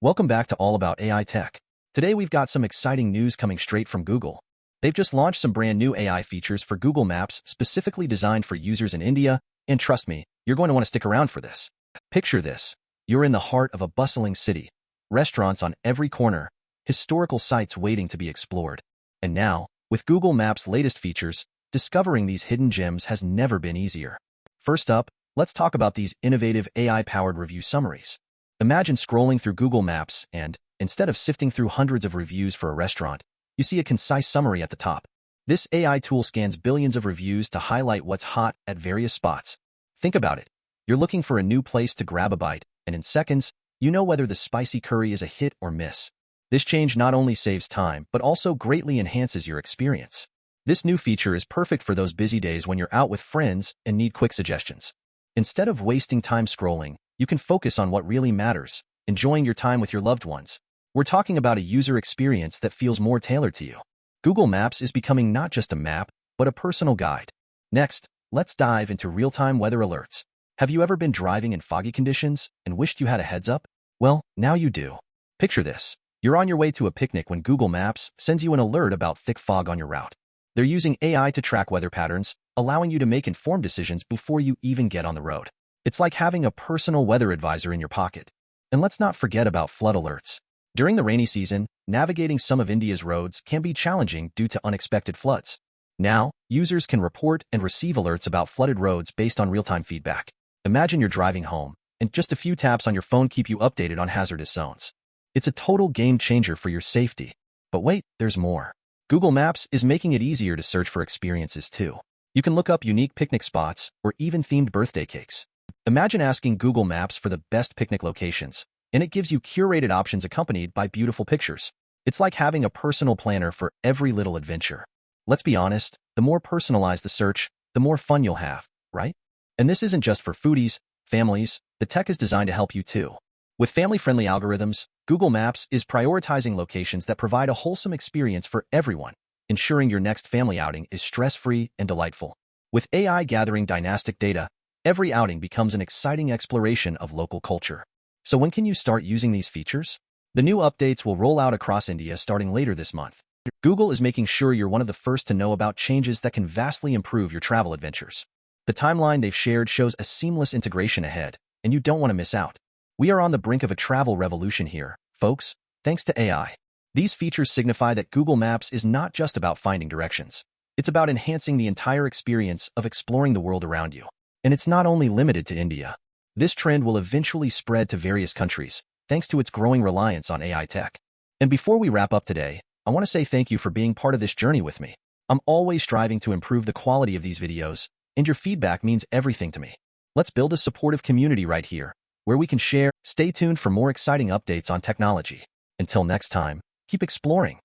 Welcome back to All About AI Tech. Today we've got some exciting news coming straight from Google. They've just launched some brand new AI features for Google Maps specifically designed for users in India, and trust me, you're going to want to stick around for this. Picture this. You're in the heart of a bustling city. Restaurants on every corner, historical sites waiting to be explored. And now, with Google Maps' latest features, discovering these hidden gems has never been easier. First up, let's talk about these innovative AI-powered review summaries. Imagine scrolling through Google Maps and, instead of sifting through hundreds of reviews for a restaurant, you see a concise summary at the top. This AI tool scans billions of reviews to highlight what's hot at various spots. Think about it. You're looking for a new place to grab a bite, and in seconds, you know whether the spicy curry is a hit or miss. This change not only saves time, but also greatly enhances your experience. This new feature is perfect for those busy days when you're out with friends and need quick suggestions. Instead of wasting time scrolling, you can focus on what really matters, enjoying your time with your loved ones. We're talking about a user experience that feels more tailored to you. Google Maps is becoming not just a map, but a personal guide. Next, let's dive into real-time weather alerts. Have you ever been driving in foggy conditions and wished you had a heads-up? Well, now you do. Picture this. You're on your way to a picnic when Google Maps sends you an alert about thick fog on your route. They're using AI to track weather patterns, allowing you to make informed decisions before you even get on the road. It's like having a personal weather advisor in your pocket. And let's not forget about flood alerts. During the rainy season, navigating some of India's roads can be challenging due to unexpected floods. Now, users can report and receive alerts about flooded roads based on real-time feedback. Imagine you're driving home, and just a few taps on your phone keep you updated on hazardous zones. It's a total game changer for your safety. But wait, there's more. Google Maps is making it easier to search for experiences too. You can look up unique picnic spots or even themed birthday cakes. Imagine asking Google Maps for the best picnic locations, and it gives you curated options accompanied by beautiful pictures. It's like having a personal planner for every little adventure. Let's be honest, the more personalized the search, the more fun you'll have, right? And this isn't just for foodies, families, the tech is designed to help you too. With family-friendly algorithms, Google Maps is prioritizing locations that provide a wholesome experience for everyone, ensuring your next family outing is stress-free and delightful. With AI gathering dynastic data, every outing becomes an exciting exploration of local culture. So when can you start using these features? The new updates will roll out across India starting later this month. Google is making sure you're one of the first to know about changes that can vastly improve your travel adventures. The timeline they've shared shows a seamless integration ahead, and you don't want to miss out. We are on the brink of a travel revolution here, folks, thanks to AI. These features signify that Google Maps is not just about finding directions. It's about enhancing the entire experience of exploring the world around you. And it's not only limited to India. This trend will eventually spread to various countries, thanks to its growing reliance on AI tech. And before we wrap up today, I want to say thank you for being part of this journey with me. I'm always striving to improve the quality of these videos, and your feedback means everything to me. Let's build a supportive community right here, where we can share. Stay tuned for more exciting updates on technology. Until next time, keep exploring.